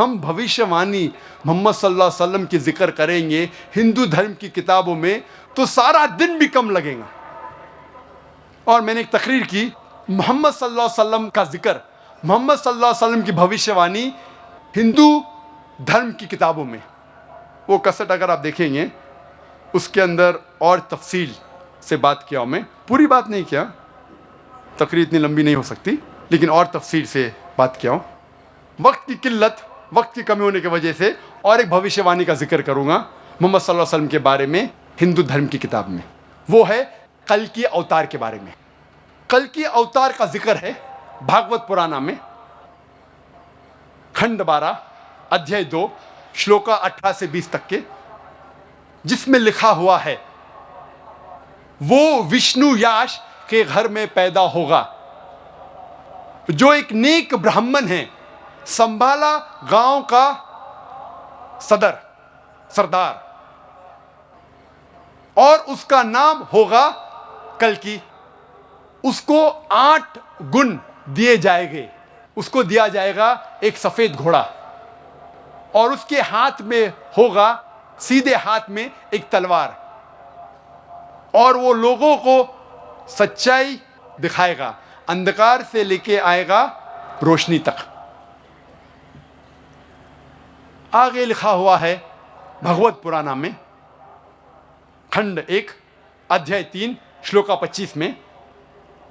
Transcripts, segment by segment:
हम भविष्यवाणी मोहम्मद सल्लल्लाहु अलैहि वसल्लम की जिक्र करेंगे हिंदू धर्म की किताबों में तो सारा दिन भी कम लगेगा। और मैंने एक तकरीर की, मोहम्मद सल्लल्लाहु अलैहि वसल्लम का जिक्र, मोहम्मद सल्लल्लाहु अलैहि वसल्लम की भविष्यवाणी हिंदू धर्म की किताबों में, वो कसट अगर आप देखेंगे उसके अंदर और तफसील से बात किया। मैं पूरी बात नहीं किया, तकरीर इतनी लंबी नहीं हो सकती, लेकिन और तफसील से बात किया हूँ। वक्त की किल्लत, वक्त की कमी होने की वजह से और एक भविष्यवाणी का जिक्र करूँगा मोहम्मद सल्लल्लाहु अलैहि वसल्लम के बारे में हिंदू धर्म की किताब में। वो है कल की अवतार के बारे में। कल की अवतार का जिक्र है भागवत पुराण में, खंड 12 अध्याय 2 श्लोका 18 से 20 तक के, जिसमें लिखा हुआ है वो विष्णु याश के घर में पैदा होगा जो एक नेक ब्राह्मण है, संभाला गांव का सरदार, और उसका नाम होगा कल्कि। उसको 8 गुण दिए जाएंगे। उसको दिया जाएगा एक सफेद घोड़ा और उसके हाथ में होगा, सीधे हाथ में एक तलवार, और वो लोगों को सच्चाई दिखाएगा, अंधकार से लेके आएगा रोशनी तक। आगे लिखा हुआ है भगवत पुराण में खंड 1 अध्याय 3 श्लोका 25 में,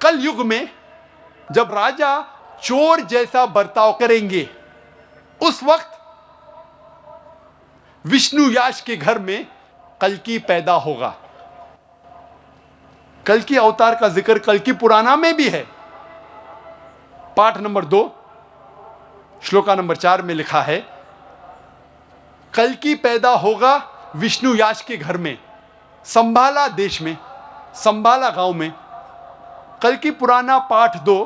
कल युग में जब राजा चोर जैसा बर्ताव करेंगे उस वक्त विष्णु याश के घर में कल्कि पैदा होगा। कल्कि अवतार का जिक्र कल्कि पुराण में भी है। पाठ नंबर 2 श्लोका नंबर 4 में लिखा है कल्कि पैदा होगा विष्णु याश के घर में, संभाला देश में, संभाला गांव में। कल्कि पुराण पाठ 2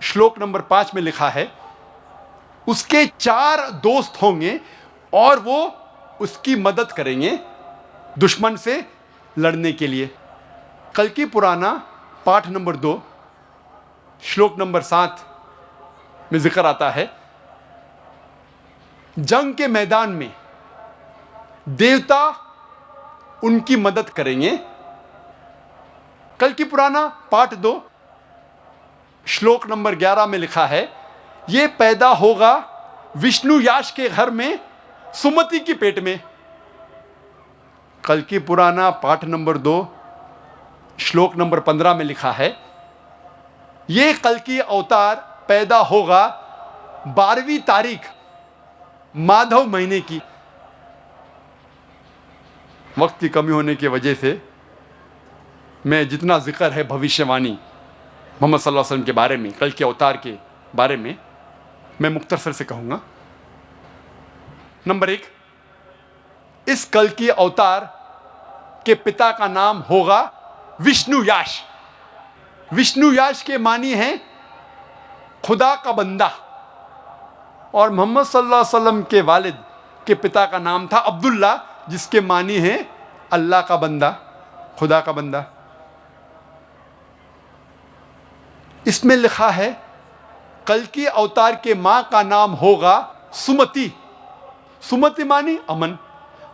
श्लोक नंबर 5 में लिखा है उसके 4 दोस्त होंगे और वो उसकी मदद करेंगे दुश्मन से लड़ने के लिए। कल्कि पुराण पाठ नंबर 2 श्लोक नंबर 7 में जिक्र आता है जंग के मैदान में देवता उनकी मदद करेंगे। कल्कि पुराण पाठ 2 श्लोक नंबर 11 में लिखा है ये पैदा होगा विष्णु याश के घर में सुमति की पेट में। कल्कि पुराण पाठ नंबर 2 श्लोक नंबर 15 में लिखा है ये कल्कि अवतार पैदा होगा 12वीं तारीख माधव महीने की। वक्त की कमी होने की वजह से मैं जितना जिक्र है भविष्यवाणी मोहम्मद सल्लल्लाहु अलैहि वसल्लम के बारे में, कल के अवतार के बारे में, मैं मुख्तसर से कहूँगा। नंबर 1, इस कल की अवतार के पिता का नाम होगा विष्णु याश। विष्णु याश के मानी हैं खुदा का बंदा, और मोहम्मद सल्लल्लाहु अलैहि वसल्लम के वालिद के पिता का नाम था अब्दुल्ला, जिसके मानी हैं अल्लाह का बंदा, खुदा का बंदा। इसमें लिखा है कल्कि अवतार के माँ का नाम होगा सुमति। सुमति मानी अमन।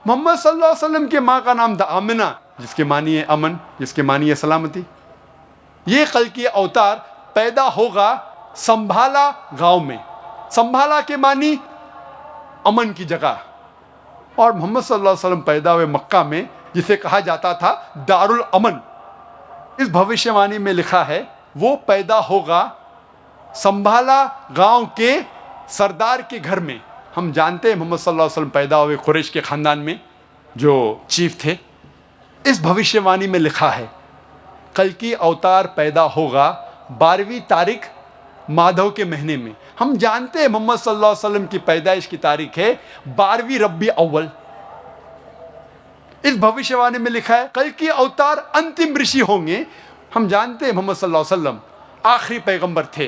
मोहम्मद सल्लल्लाहु अलैहि वसल्लम के माँ का नाम था आमिना, जिसके मानी है अमन, जिसके मानी है सलामती। ये कल्कि अवतार पैदा होगा संभाला गांव में। संभाला के मानी अमन की जगह, और मोहम्मद सल्लल्लाहु अलैहि वसल्लम पैदा हुए मक्का में, जिसे कहा जाता था दारुल अमन। इस भविष्यवाणी में लिखा है वो पैदा होगा संभाला गांव के सरदार के घर में। हम जानते हैं मोहम्मद सल्लल्लाहु अलैहि वसल्लम पैदा हुए कुरैश के खानदान में, जो चीफ थे। इस भविष्यवाणी में लिखा है कल्कि अवतार पैदा होगा 12वीं तारीख माधव के महीने में। हम जानते हैं मोहम्मद सल्लल्लाहु अलैहि वसल्लम की पैदाइश की तारीख है 12वीं रब्बी अव्वल। इस भविष्यवाणी में लिखा है कल्कि अवतार अंतिम ऋषि होंगे। हम जानते हैं मोहम्मद सल्लल्लाहु अलैहि वसल्लम आखिरी पैगंबर थे,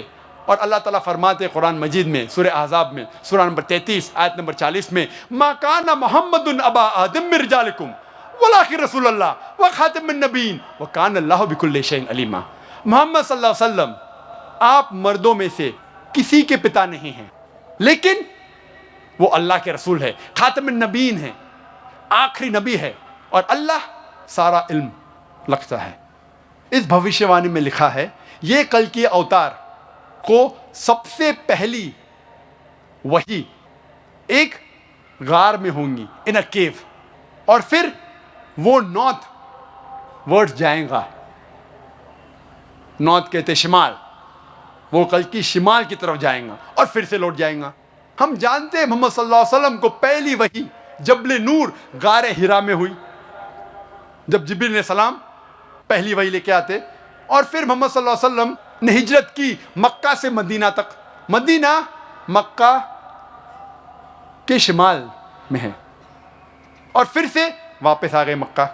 और अल्लाह ताला फरमाते हैं कुरान मजीद में सूरह अहज़ाब में सूरह नंबर 33 आयत नंबर 40 में मा काना मुहम्मदुन अबा आदम मिन रिजालिकुम वलाकिन रसूलुल्लाह व खातिमुन नबीन व कान अल्लाहु बिकुल्लि शैइन अलीमा। मोहम्मद सल्लल्लाहु अलैहि वसल्लम आप मर्दों में से किसी के पिता नहीं हैं, लेकिन वो अल्लाह के रसूल है, खातमुन नबीन है, आखिरी नबी है, और अल्लाह सारा इल्म रखता है। इस भविष्यवाणी में लिखा है ये कल के अवतार को सबसे पहली वही एक गार में होंगी, इन अ केव, और फिर वो नॉर्थ वर्ड्स जाएगा। नॉर्थ कहते शिमाल, वो कल की शिमाल की तरफ जाएगा और फिर से लौट जाएगा। हम जानते हैं मोहम्मद सल्लल्लाहु अलैहि वसल्लम को पहली वही जबल नूर गारे हिरा में हुई, जब जिब्रील ने सलाम पहली वही लेके आते, और फिर मोहम्मद सल्लल्लाहु अलैहि वसल्लम ने हिजरत की मक्का से मदीना तक। मदीना मक्का के शिमाल में है, और फिर से वापस आ गए मक्का।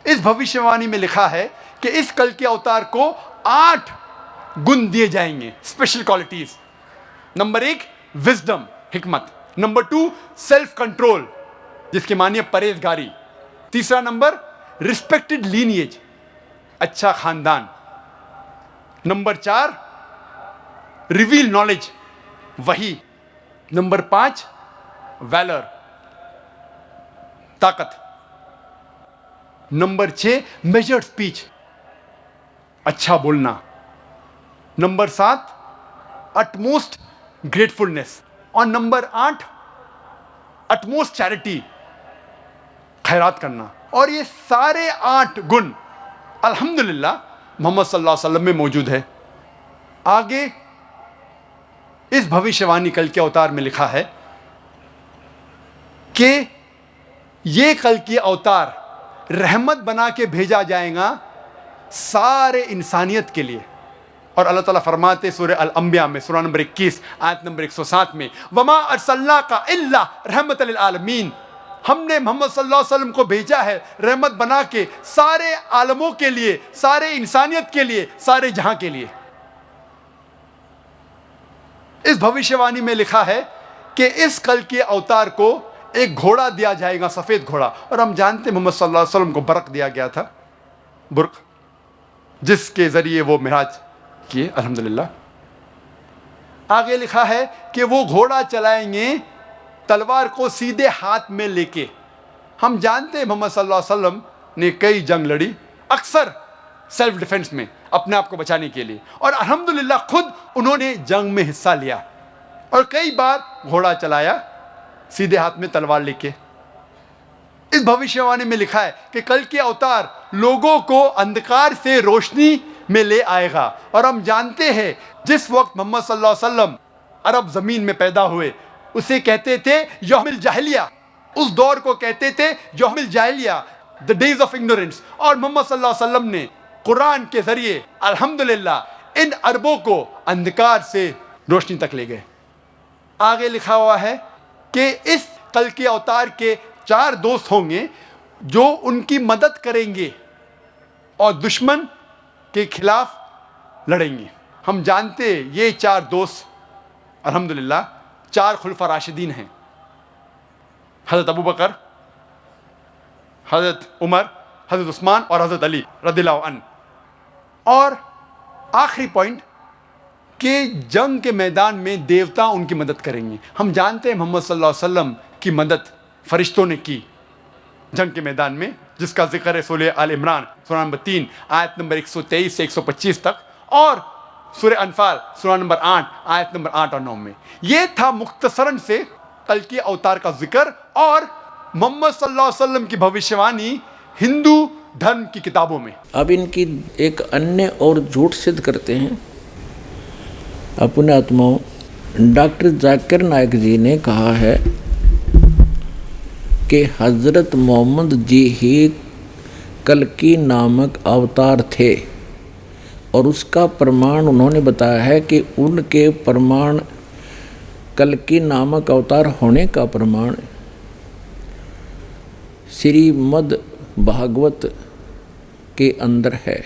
इस भविष्यवाणी में लिखा है कि इस कल के अवतार को 8 गुण दिए जाएंगे, स्पेशल क्वालिटीज। नंबर 1 विजडम, हिकमत। नंबर 2 सेल्फ कंट्रोल, जिसके मानिए परहेजगारी। तीसरा नंबर रिस्पेक्टेड लीनिएज, अच्छा खानदान। नंबर 4 रिवील नॉलेज, वही। नंबर 5 वैलर, ताकत। नंबर 6 मेजर्ड स्पीच, अच्छा बोलना। नंबर 7 अटमोस्ट ग्रेटफुलनेस, और नंबर 8 अटमोस्ट चैरिटी, खैरात करना। और ये सारे 8 गुण अल्हम्दुलिल्लाह मोहम्मद सल्लल्लाहु अलैहि वसल्लम में मौजूद है। आगे इस भविष्यवाणी कल के अवतार में लिखा है कि ये कल की अवतार रहमत बना के भेजा जाएगा सारे इंसानियत के लिए। और अल्लाह ताला फरमाते सूरह अल अंबिया में, सूरह नंबर 21 आयत नंबर 107 में, वमा अरसलनाका इल्ला रहमतल लिल आलमीन, हमने मोहम्मद सल्लल्लाहु अलैहि वसल्लम को भेजा है रहमत बना के सारे आलमों के लिए, सारे इंसानियत के लिए, सारे जहां के लिए। इस भविष्यवाणी में लिखा है कि इस कल के अवतार को एक घोड़ा दिया जाएगा, सफेद घोड़ा। और हम जानते हैं मोहम्मद सल्लल्लाहु अलैहि वसल्लम को बरक दिया गया था, बुर्क, जिसके जरिए वो मिराज किए, अल्हम्दुलिल्लाह। आगे लिखा है कि वो घोड़ा चलाएंगे तलवार को सीधे हाथ में लेके। हम जानते हैं मोहम्मद सल्लल्लाहु अलैहि वसल्लम ने कई जंग लड़ी, अक्सर सेल्फ डिफेंस में, अपने आप को बचाने के लिए, और अल्हम्दुलिल्लाह खुद उन्होंने जंग में हिस्सा लिया और कई बार घोड़ा चलाया सीधे हाथ में तलवार लेके। इस भविष्यवाणी में लिखा है कि कल के अवतार लोगों को अंधकार से रोशनी में ले आएगा। और हम जानते हैं जिस वक्त मोहम्मद सल्लल्लाहु अलैहि वसल्लम अरब ज़मीन में पैदा हुए उसे कहते थे यौमिल जाहिलिया, उस दौर को कहते थे यौमिल जाहिलिया, द डेज ऑफ इग्नोरेंस। और मोहम्मद सल्लल्लाहु अलैहि वसल्लम ने कुरान के जरिए अल्हम्दुलिल्लाह इन अरबों को अंधकार से रोशनी तक ले गए। आगे लिखा हुआ है कि इस कल के अवतार के 4 दोस्त होंगे जो उनकी मदद करेंगे और दुश्मन के खिलाफ लड़ेंगे। हम जानते हैं ये 4 दोस्त अल्हम्दुलिल्लाह 4 खुलफा राशिदीन हैं, हज़रत अबू बकर, हज़रत उमर, हज़रत उस्मान और हज़रत अली रज़ियल्लाहु अन्हु। और आखिरी पॉइंट कि जंग के मैदान में देवता उनकी मदद करेंगे। हम जानते हैं मोहम्मद सल्लल्लाहु अलैहि वसल्लम की मदद फरिश्तों ने की जंग के मैदान में, जिसका जिक्र है सूरह आल इमरान सूरह नंबर 3 आयत नंबर 123 से 125 तक, और सूरह अनफाल सूरह नंबर 8 आयत नंबर 8 और 9 में। ये था मुख्तसरन से कल के अवतार का जिक्र और मोहम्मद सल्लल्लाहु अलैहि वसल्लम की भविष्यवाणी हिंदू धर्म की किताबों में। अब इनकी एक अन्य और झूठ सिद्ध करते हैं अपने आत्माओं। डॉक्टर जाकिर नायक जी ने कहा है कि हज़रत मोहम्मद जी ही कल्कि नामक अवतार थे, और उसका प्रमाण उन्होंने बताया है कि उनके प्रमाण कल्कि नामक अवतार होने का प्रमाण श्रीमद् भागवत के अंदर है।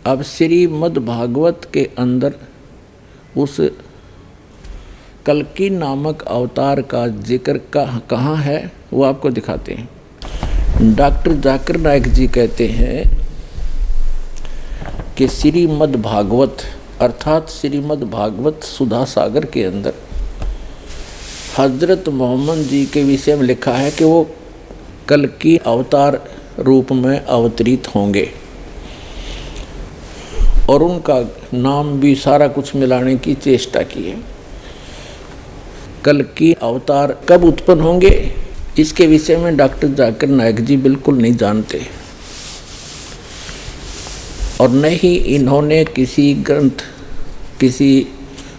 अब श्रीमद् भागवत के अंदर उस कल्कि नामक अवतार का जिक्र कहाँ है वो आपको दिखाते हैं। डॉक्टर जाकिर नायक जी कहते हैं कि श्रीमद् भागवत अर्थात श्रीमद् भागवत सुधा सागर के अंदर हजरत मोहम्मद जी के विषय में लिखा है कि वो कल की अवतार रूप में अवतरित होंगे और उनका नाम भी सारा कुछ मिलाने की चेष्टा की है। कल की अवतार कब उत्पन्न होंगे इसके विषय में डॉक्टर जाकिर नाइक जी बिल्कुल नहीं जानते और न ही इन्होंने किसी ग्रंथ किसी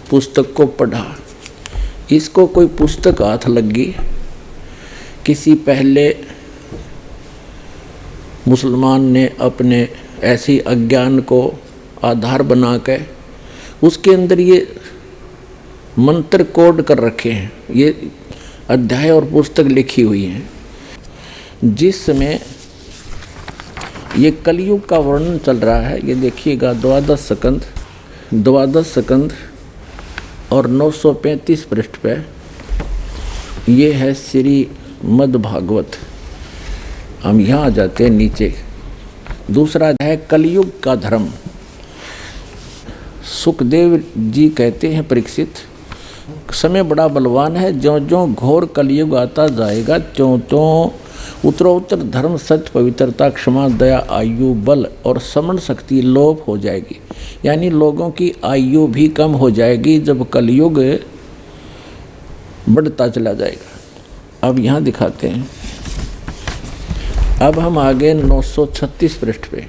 पुस्तक को पढ़ा। इसको कोई पुस्तक हाथ लगी किसी पहले मुसलमान ने अपने ऐसी अज्ञान को आधार बना के उसके अंदर ये मंत्र कोड कर रखे हैं, ये अध्याय और पुस्तक लिखी हुई हैं। जिस समय ये कलयुग का वर्णन चल रहा है, ये देखिएगा 12 सकंद और 935 पृष्ठ पे ये है श्रीमद् भागवत। हम यहाँ आ जाते हैं नीचे। दूसरा है कलयुग का धर्म। सुखदेव जी कहते हैं परीक्षित, समय बड़ा बलवान है, ज्यों ज्यों घोर कलयुग आता जाएगा त्यों त्यों उत्तरोत्तर धर्म सत्य पवित्रता क्षमा दया आयु बल और समण शक्ति लोप हो जाएगी। यानी लोगों की आयु भी कम हो जाएगी जब कलयुग बढ़ता चला जाएगा। अब यहाँ दिखाते हैं। अब हम आगे 936 पृष्ठ पे।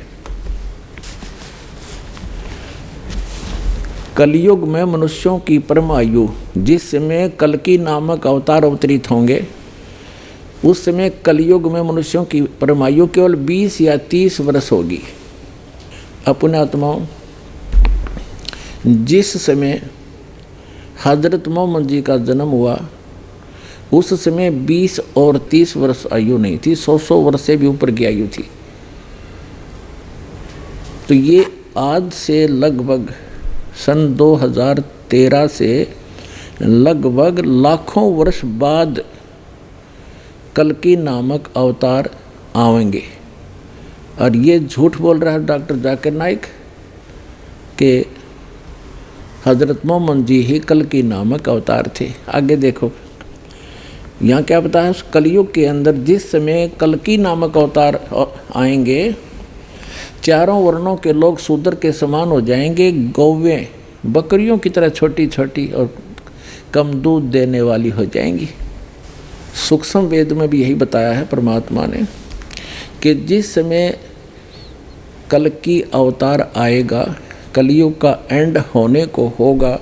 कलयुग में मनुष्यों की परम आयु, जिस समय कल्कि नामक अवतार अवतरित होंगे उस समय कलयुग में मनुष्यों की परम आयु केवल 20 या 30 वर्ष होगी। अपने आत्माओं, जिस समय हजरत मोहम्मद जी का जन्म हुआ उस समय 20 और 30 वर्ष आयु नहीं थी, 100 वर्ष से भी ऊपर की आयु थी। तो ये आज से लगभग सन 2013 से लगभग लाखों वर्ष बाद कल्कि नामक अवतार आवेंगे। और ये झूठ बोल रहा है डॉक्टर जाकिर नाइक कि हजरत मोहम्मद जी ही कल्कि नामक अवतार थे। आगे देखो यहाँ क्या बताया, उस कलयुग के अंदर जिस समय कल्कि नामक अवतार आएंगे चारों वर्णों के लोग शूद्र के समान हो जाएंगे, गौवें बकरियों की तरह छोटी छोटी और कम दूध देने वाली हो जाएंगी। सूक्ष्म वेद में भी यही बताया है परमात्मा ने कि जिस समय कल्कि अवतार आएगा, कलयुग का एंड होने को होगा,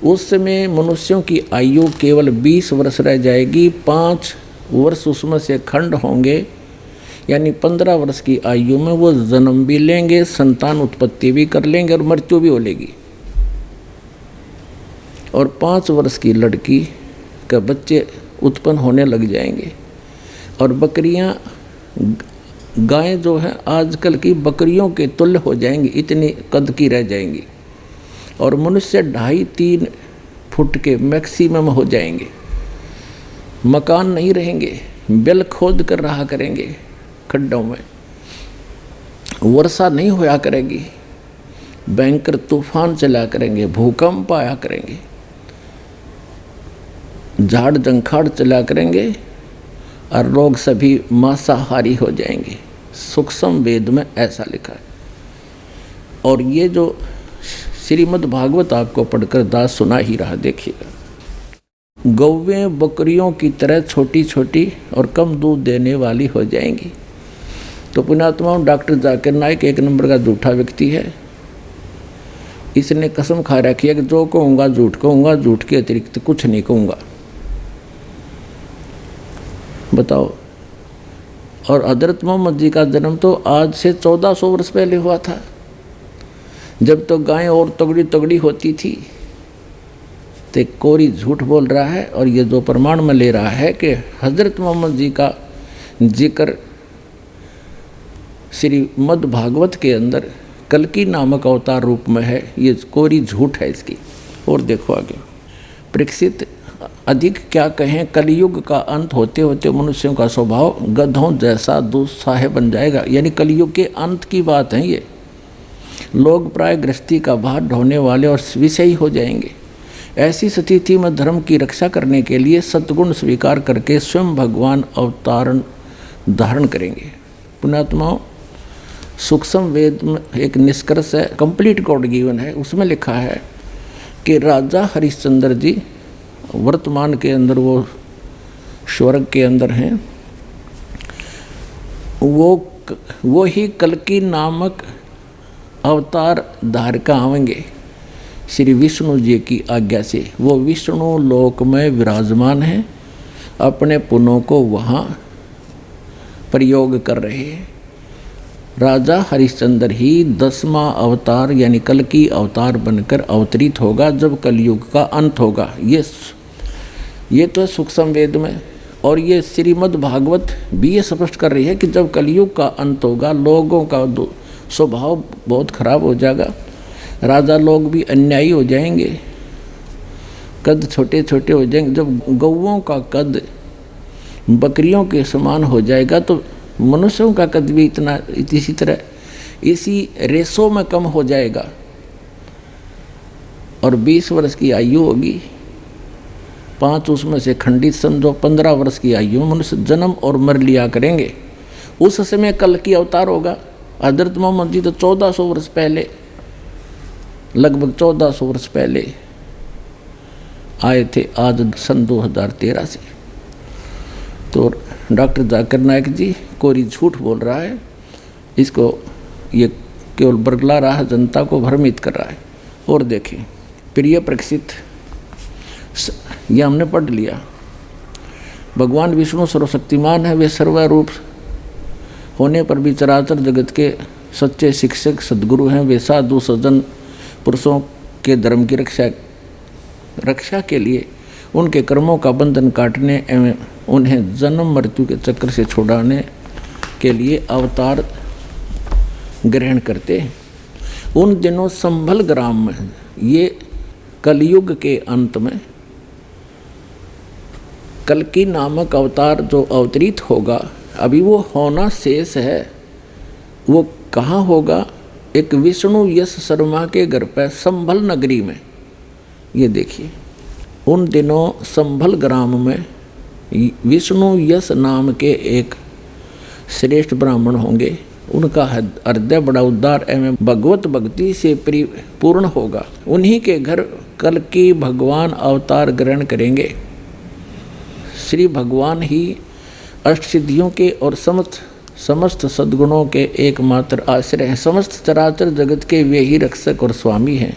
उस समय मनुष्यों की आयु केवल 20 वर्ष रह जाएगी। 5 वर्ष उसमें से खंड होंगे, यानी 15 वर्ष की आयु में वो जन्म भी लेंगे, संतान उत्पत्ति भी कर लेंगे और मृत्यु भी हो लेगी। और 5 वर्ष की लड़की का बच्चे उत्पन्न होने लग जाएंगे। और बकरियां, गायें जो है आजकल की बकरियों के तुल्य हो जाएंगी, इतनी कद की रह जाएंगी। और मनुष्य 2.5-3 फुट के मैक्सिमम हो जाएंगे। मकान नहीं रहेंगे, बिल खोद कर रहा करेंगे खड्डों में, वर्षा नहीं होया करेगी, भयंकर तूफान चला करेंगे, भूकंप आया करेंगे, झाड़ जंखाड़ चला करेंगे और लोग सभी मांसाहारी हो जाएंगे। सूक्ष्म वेद में ऐसा लिखा है। और ये जो श्रीमद् भागवत आपको पढ़कर दास सुना ही रहा, देखिएगा। गौवें बकरियों की तरह छोटी छोटी और कम दूध देने वाली हो जाएंगी। तो पुण्यात्माओं, डॉक्टर जाकिर नाइक 1 नंबर का झूठा व्यक्ति है। इसने कसम खा रखी है कि जो कहूँगा झूठ कहूँगा, झूठ के अतिरिक्त कुछ नहीं कहूँगा। बताओ। और हजरत मोहम्मद जी का जन्म तो आज से 1400 वर्ष पहले हुआ था, जब तो गायें और तगड़ी तगड़ी होती थी। तो कोरी झूठ बोल रहा है। और ये जो प्रमाण में ले रहा है कि हजरत मोहम्मद जी का जिक्र श्रीमद् भागवत के अंदर कल्कि नामक अवतार रूप में है, ये कोरी झूठ है इसकी। और देखो आगे, परीक्षित अधिक क्या कहें, कलयुग का अंत होते होते मनुष्यों का स्वभाव गधों जैसा दुस्साह बन जाएगा। यानी कलयुग के अंत की बात है ये। लोग प्राय गृहस्थी का भार ढोने वाले और विषयी हो जाएंगे। ऐसी स्थिति में धर्म की रक्षा करने के लिए सद्गुण स्वीकार करके स्वयं भगवान अवतारण धारण करेंगे। पुण्यात्माओं, सूक्ष्म वेद में एक निष्कर्ष है, कंप्लीट गॉड गिवन है, उसमें लिखा है कि राजा हरिश्चंद्र जी वर्तमान के अंदर वो स्वर्ग के अंदर हैं, वो ही कल्कि नामक अवतार धारका आवेंगे श्री विष्णु जी की आज्ञा से। वो विष्णु लोक में विराजमान हैं, अपने पुनों को वहाँ प्रयोग कर रहे हैं। राजा हरिश्चंद्र ही 10वां अवतार यानी कल्कि अवतार बनकर अवतरित होगा जब कलयुग का अंत होगा। ये तो सूक्ष्म वेद में, और ये श्रीमद् भागवत भी ये स्पष्ट कर रही है कि जब कलयुग का अंत होगा, लोगों का स्वभाव बहुत खराब हो जाएगा, राजा लोग भी अन्यायी हो जाएंगे, कद छोटे छोटे हो जाएंगे। जब गौओं का कद बकरियों के समान हो जाएगा तो मनुष्यों का कद भी इसी तरह इसी रेशो में कम हो जाएगा। और 20 वर्ष की आयु होगी, 5 उसमें से खंडित समझो, 15 वर्ष की आयु में मनुष्य जन्म और मर लिया करेंगे। उस समय कल्कि अवतार होगा। हजरत मोहम्मद जी तो 1400 वर्ष पहले, लगभग 1400 वर्ष पहले आए थे, आज सन 2013 से। तो डॉक्टर जाकिर नायक जी कोरी झूठ बोल रहा है, इसको ये केवल बरगला रहा है, जनता को भ्रमित कर रहा है। और देखें, प्रिय प्रक्षित, ये हमने पढ़ लिया, भगवान विष्णु सर्वशक्तिमान है, वे सर्वरूप होने पर भी चराचर जगत के सच्चे शिक्षक सद्गुरु हैं। वे साधु सज्जन पुरुषों के धर्म की रक्षा के लिए उनके कर्मों का बंधन काटने एवं उन्हें जन्म मृत्यु के चक्र से छुड़ाने के लिए अवतार ग्रहण करते हैं। उन दिनों संभल ग्राम में, ये कलयुग के अंत में कल्कि नामक अवतार जो अवतरित होगा, अभी वो होना शेष है। वो कहाँ होगा? एक विष्णु यश शर्मा के घर पर संभल नगरी में। ये देखिए, उन दिनों संभल ग्राम में विष्णु यश नाम के एक श्रेष्ठ ब्राह्मण होंगे। उनका हृदय बड़ा उदार एवं भगवत भक्ति से परिपूर्ण होगा। उन्हीं के घर कल्कि भगवान अवतार ग्रहण करेंगे। श्री भगवान ही अष्टसिद्धियों के और समस्त सद्गुणों के एकमात्र आश्रय हैं। समस्त चराचर जगत के वे ही रक्षक और स्वामी हैं।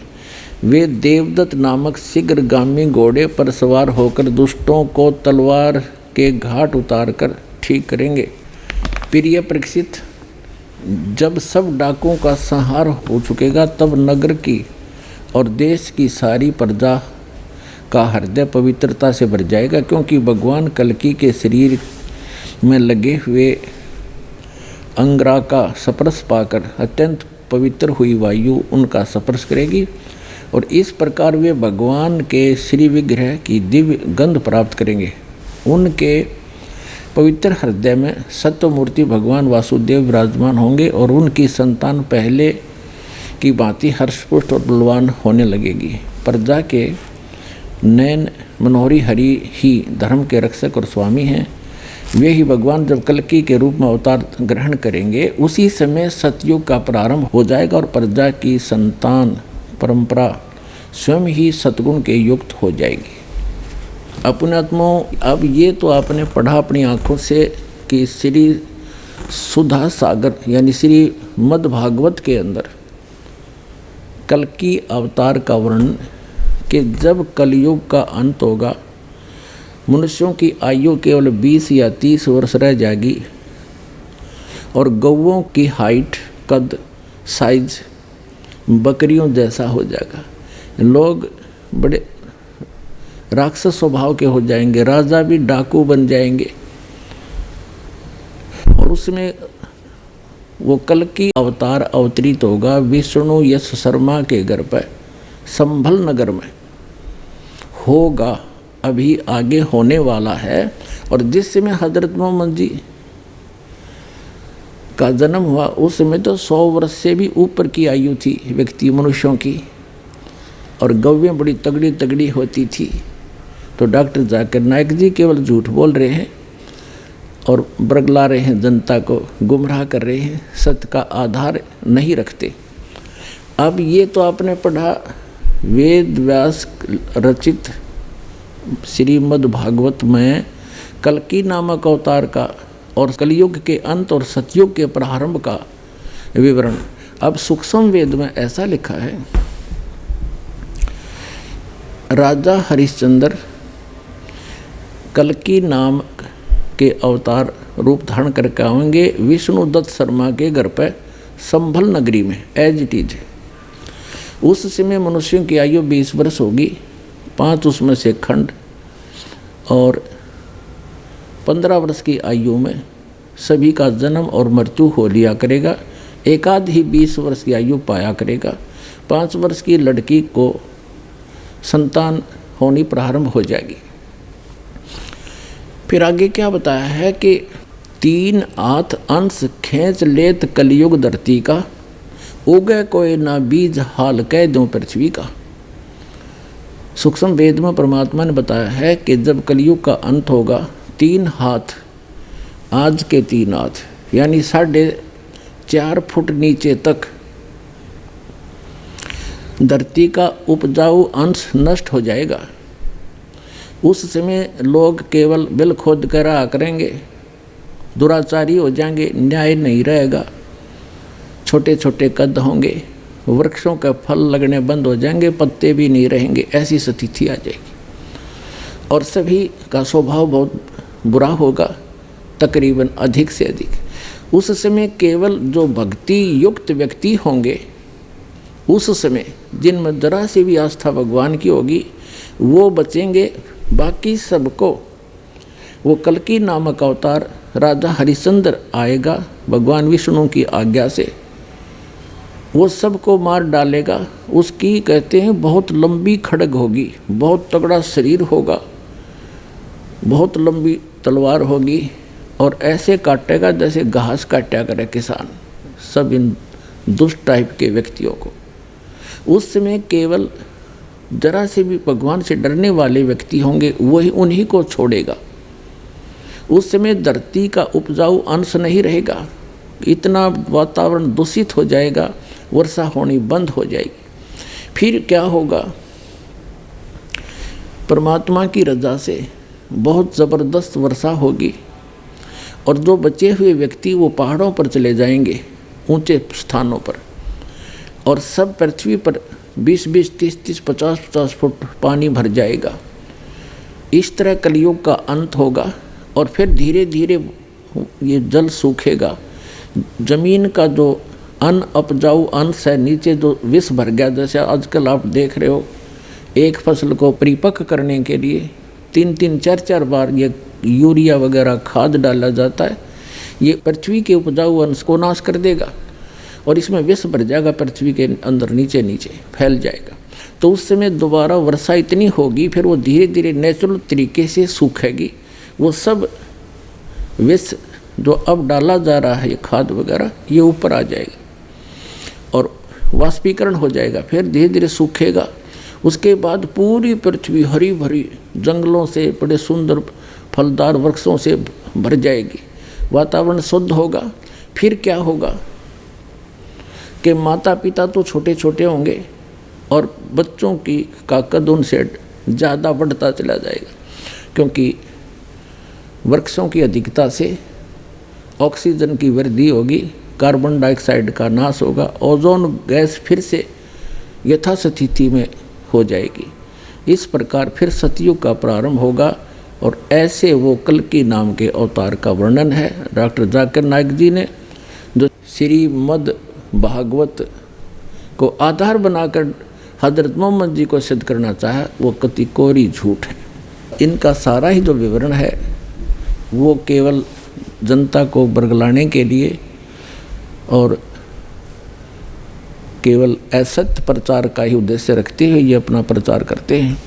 वे देवदत्त नामक शीघ्रगामी घोड़े पर सवार होकर दुष्टों को तलवार के घाट उतार कर ठीक करेंगे। प्रिय परीक्षित, जब सब डाकुओं का संहार हो चुकेगा, तब नगर की और देश की सारी प्रजा का हृदय पवित्रता से भर जाएगा, क्योंकि भगवान कल्कि के शरीर में लगे हुए अंगरा का स्पर्श पाकर अत्यंत पवित्र हुई वायु उनका स्पर्श करेगी और इस प्रकार वे भगवान के श्री विग्रह की दिव्य गंध प्राप्त करेंगे। उनके पवित्र हृदय में सत्यमूर्ति भगवान वासुदेव विराजमान होंगे और उनकी संतान पहले की भांति हर्षपुष्ट और बलवान होने लगेगी। प्रजा के नयन मनोहरी हरि ही धर्म के रक्षक और स्वामी हैं। वे ही भगवान जब कल्कि के रूप में अवतार ग्रहण करेंगे, उसी समय सतयुग का प्रारंभ हो जाएगा और प्रजा की संतान परंपरा स्वयं ही सतगुण के युक्त हो जाएगी। अपने आत्माओं, अब ये तो आपने पढ़ा अपनी आँखों से कि श्री सुधा सागर यानी श्री मद् भागवत के अंदर कल्कि अवतार का वर्णन कि जब कलयुग का अंत होगा, मनुष्यों की आयु केवल 20 या 30 वर्ष रह जाएगी और गौओं की हाइट कद साइज बकरियों जैसा हो जाएगा। लोग बड़े राक्षस स्वभाव के हो जाएंगे, राजा भी डाकू बन जाएंगे और उसमें वो कल्कि अवतार अवतरित होगा विष्णु यश शर्मा के घर पर संभल नगर में होगा। अभी आगे होने वाला है और जिस समय हजरत मोहम्मद जी का जन्म हुआ उस समय तो 100 वर्ष से भी ऊपर की आयु थी व्यक्ति मनुष्यों की, और गव्वें बड़ी तगड़ी तगड़ी होती थी। तो डॉक्टर जाकिर नाइक जी केवल झूठ बोल रहे हैं और बरगला रहे हैं, जनता को गुमराह कर रहे हैं, सत्य का आधार नहीं रखते। अब ये तो आपने पढ़ा वेद व्यास रचित श्रीमद् भागवत में कल्कि नामक अवतार का और कलयुग के अंत और सतयुग के प्रारंभ का विवरण। अब सूक्ष्म वेद में ऐसा लिखा है, राजा हरिश्चंद्र कल्कि नाम के अवतार रूप धारण करके आएंगे विष्णुदत्त शर्मा के घर पर संभल नगरी में, एज इट इज। उस समय मनुष्यों की आयु 20 वर्ष होगी, 5 उसमें से खंड, और 15 वर्ष की आयु में सभी का जन्म और मृत्यु हो लिया करेगा। एकाध ही 20 वर्ष की आयु पाया करेगा। 5 वर्ष की लड़की को संतान होनी प्रारंभ हो जाएगी। फिर आगे क्या बताया है कि 3 हाथ अंश खींच लेत कलयुग धरती का, उगे कोई ना बीज हाल कह दूं पृथ्वी का। सूक्ष्म वेद में परमात्मा ने बताया है कि जब कलयुग का अंत होगा, 3 हाथ, आज के 3 हाथ यानी 4.5 फुट नीचे तक धरती का उपजाऊ अंश नष्ट हो जाएगा। उस समय लोग केवल बिल खोद कर रहा करेंगे, दुराचारी हो जाएंगे, न्याय नहीं रहेगा, छोटे छोटे कद होंगे, वृक्षों के फल लगने बंद हो जाएंगे, पत्ते भी नहीं रहेंगे, ऐसी स्थिति आ जाएगी। और सभी का स्वभाव बहुत बुरा होगा, तकरीबन अधिक से अधिक। उस समय केवल जो भक्ति युक्त व्यक्ति होंगे, उस समय जिनमें जरा सी भी आस्था भगवान की होगी, वो बचेंगे। बाकी सबको वो कल्कि नामक अवतार राजा हरिश्चंद्र आएगा भगवान विष्णु की आज्ञा से, वो सबको मार डालेगा। उसकी कहते हैं बहुत लंबी खड्ग होगी, बहुत तगड़ा शरीर होगा, बहुत लंबी तलवार होगी, और ऐसे काटेगा जैसे घास काटा करे किसान सब इन दुष्ट टाइप के व्यक्तियों को। उस समय केवल जरा से भी भगवान से डरने वाले व्यक्ति होंगे, वही उन्हीं को छोड़ेगा। उस समय धरती का उपजाऊ अंश नहीं रहेगा, इतना वातावरण दूषित हो जाएगा, वर्षा होनी बंद हो जाएगी। फिर क्या होगा, परमात्मा की रजा से बहुत ज़बरदस्त वर्षा होगी, और जो बचे हुए व्यक्ति वो पहाड़ों पर चले जाएंगे, ऊंचे स्थानों पर, और सब पृथ्वी पर 20-20, 30-30, 50-50 फुट पानी भर जाएगा। इस तरह कलयुग का अंत होगा, और फिर धीरे धीरे ये जल सूखेगा। जमीन का जो अन्न उपजाऊ अंश है, नीचे जो विष भर गया, जैसे आजकल आप देख रहे हो, एक फसल को परिपक्व करने के लिए 3-3, 4-4 बार ये यूरिया वगैरह खाद डाला जाता है। ये पृथ्वी के उपजाऊ अंश को नाश कर देगा, और इसमें विष भर जाएगा, पृथ्वी के अंदर नीचे नीचे फैल जाएगा। तो उस समय दोबारा वर्षा इतनी होगी, फिर वो धीरे धीरे नेचुरल तरीके से सूखेगी। वो सब विष जो अब डाला जा रहा है, ये खाद वगैरह, ये ऊपर आ जाएगा और वाष्पीकरण हो जाएगा, फिर धीरे धीरे सूखेगा। उसके बाद पूरी पृथ्वी हरी भरी जंगलों से, बड़े सुंदर फलदार वृक्षों से भर जाएगी, वातावरण शुद्ध होगा। फिर क्या होगा कि माता पिता तो छोटे छोटे होंगे, और बच्चों का कद उनसे ज़्यादा बढ़ता चला जाएगा, क्योंकि वृक्षों की अधिकता से ऑक्सीजन की वृद्धि होगी, कार्बन डाइऑक्साइड का नाश होगा, ओजोन गैस फिर से यथास्थिति में हो जाएगी। इस प्रकार फिर सतयुग का प्रारंभ होगा, और ऐसे वो कल्कि नाम के अवतार का वर्णन है डॉक्टर जाकिर नाइक जी ने, जो श्रीमद् भागवत को आधार बनाकर हजरत मोहम्मद जी को सिद्ध करना चाहा, वो कति कोरी झूठ है। इनका सारा ही जो विवरण है वो केवल जनता को बरगलाने के लिए और केवल असत्य प्रचार का ही उद्देश्य रखते हुए ये अपना प्रचार करते हैं।